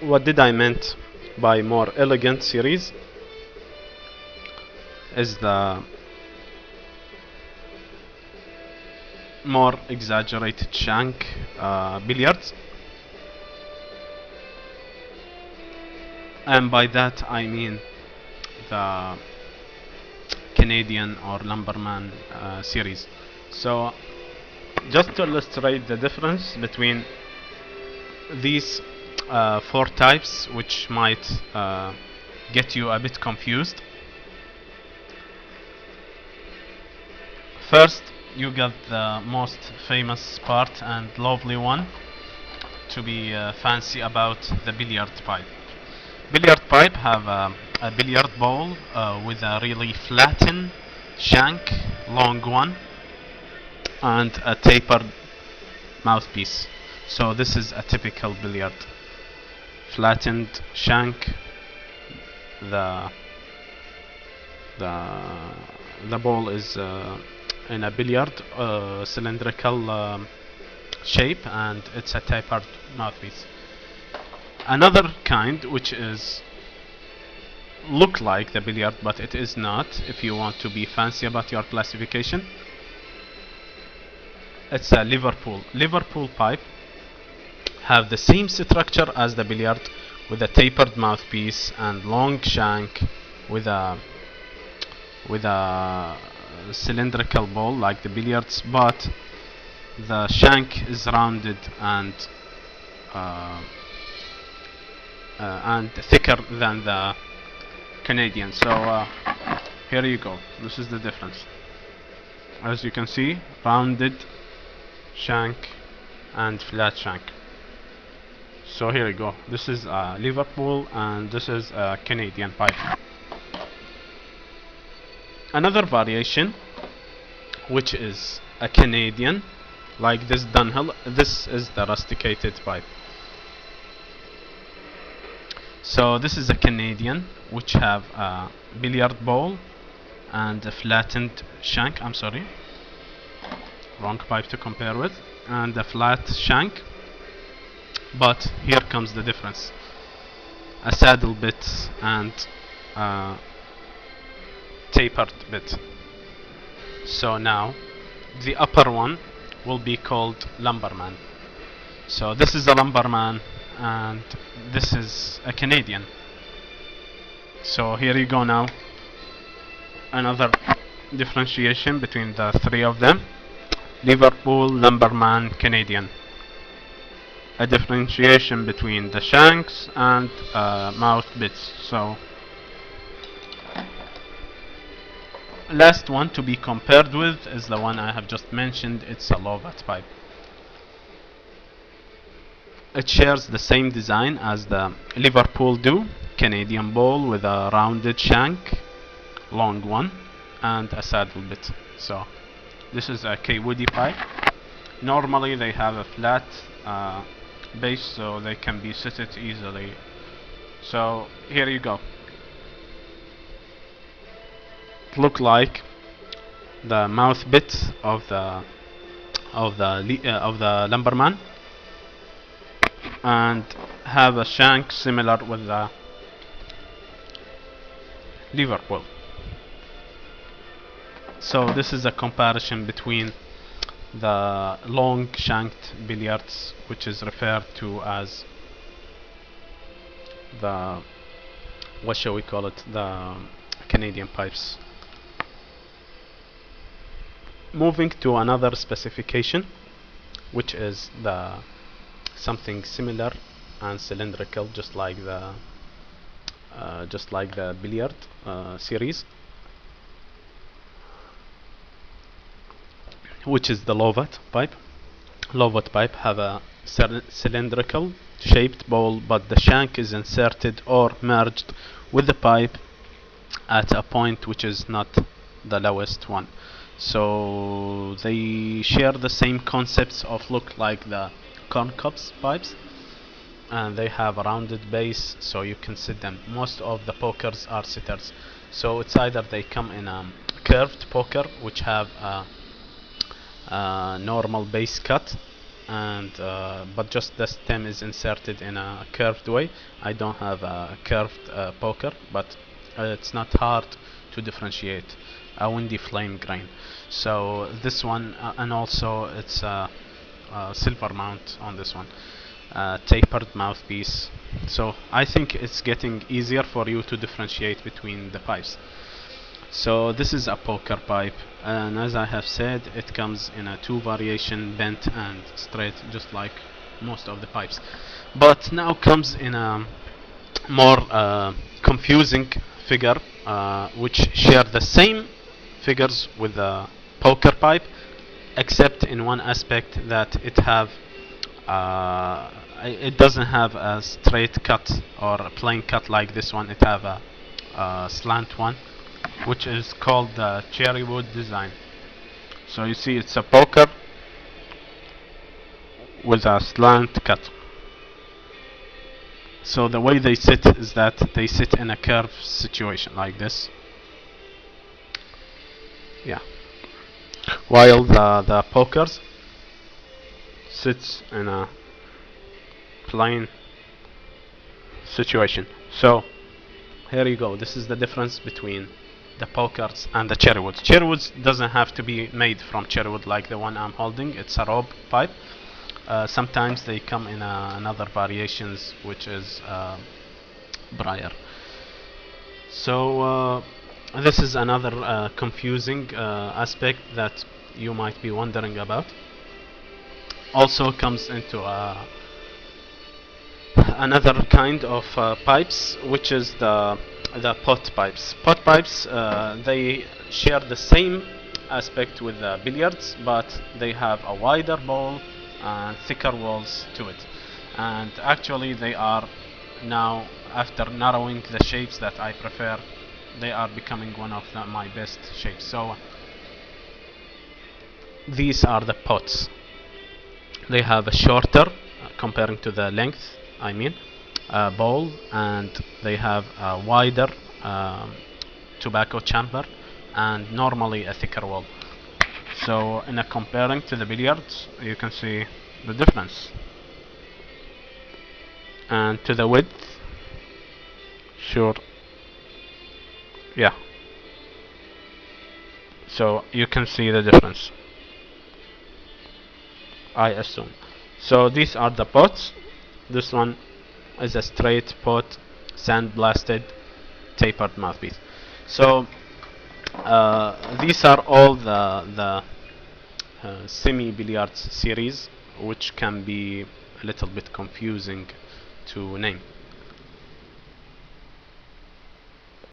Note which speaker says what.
Speaker 1: what did I meant by more elegant series is the more exaggerated shank billiards, and by that I mean the Canadian or Lumberman series. So just to illustrate the difference between these four types, which might get you a bit confused. First, you got the most famous part and lovely one to be fancy about the billiard pipe. Billiard pipe have a billiard ball with a really flattened shank, long one, and a tapered mouthpiece. So this is a typical billiard. Flattened shank, the ball is in a billiard cylindrical shape, and it's a tapered mouthpiece. Another kind, which is look like the billiard but it is not, if you want to be fancy about your classification, it's a Liverpool pipe. Have the same structure as the billiard, with a tapered mouthpiece and long shank, with a cylindrical ball like the billiards, but the shank is rounded and thicker than the Canadian. So here you go. This is the difference. As you can see, rounded shank and flat shank. So here you go. This is Liverpool and this is a Canadian pipe. Another variation, which is a Canadian, like this Dunhill. This is the rusticated pipe. So this is a Canadian, which have a billiard ball and a flattened shank. I'm sorry, wrong pipe to compare with, and a flat shank. But here comes the difference: a saddle bit and a tapered bit. So now the upper one will be called Lumberman. So this is a Lumberman and this is a Canadian. So here you go now. Another differentiation between the three of them: Liverpool, Lumberman, Canadian. A differentiation between the shanks and mouth bits. So last one to be compared with is the one I have just mentioned. It's a Lovat pipe. It shares the same design as the Liverpool do: Canadian ball with a rounded shank, long one, and a saddle bit. So this is a K-Woody pipe. Normally they have a flat base, so they can be seated easily. So here you go. Look like the mouth bit of the Lumberman, and have a shank similar with the Liverpool. So this is a comparison between the long shanked billiards, which is referred to as the, what shall we call it, the Canadian pipes. Moving to another specification, which is the something similar and cylindrical, just like the billiard series, which is the Lovat pipe. Lovat pipe have a cylindrical shaped ball, but the shank is inserted or merged with the pipe at a point which is not the lowest one. So they share the same concepts of look like the corn cups pipes, and they have a rounded base, so you can sit them. Most of the pokers are sitters, so it's either they come in a curved poker, which have a normal base cut, and but just the stem is inserted in a curved way. I don't have a curved poker, but it's not hard to differentiate a windy flame grain. So this one, and also it's a silver mount on this one, tapered mouthpiece. So I think it's getting easier for you to differentiate between the pipes. So this is a poker pipe, and as I have said, it comes in a two variation, bent and straight, just like most of the pipes. But now comes in a more confusing figure, which share the same figures with the poker pipe, except in one aspect that it doesn't have a straight cut or a plain cut like this one. It have a slant one, which is called the cherry wood design. So you see, it's a poker with a slant cut. So the way they sit is that they sit in a curve situation like this. Yeah. While the pokers sits in a plain situation. So here you go. This is the difference between the pokers and the cherry wood. Cherry wood doesn't have to be made from cherry wood like the one I'm holding. It's a rope pipe. Sometimes they come in another variations, which is briar. So this is another confusing aspect that you might be wondering about. Also comes into another kind of pipes, which is the pot pipes. Pot pipes, they share the same aspect with the billiards, but they have a wider bowl and thicker walls to it. And actually they are now, after narrowing the shapes that I prefer, they are becoming one of my best shapes. So these are the pots. They have a shorter, comparing to the length, I mean, bowl, and they have a wider tobacco chamber and normally a thicker wall. So in a comparing to the billiards, you can see the difference. And to the width, sure, yeah. So you can see the difference, I assume. So these are the pots. This one is a straight pot, sandblasted, tapered mouthpiece. So these are all the semi-billiards series, which can be a little bit confusing to name.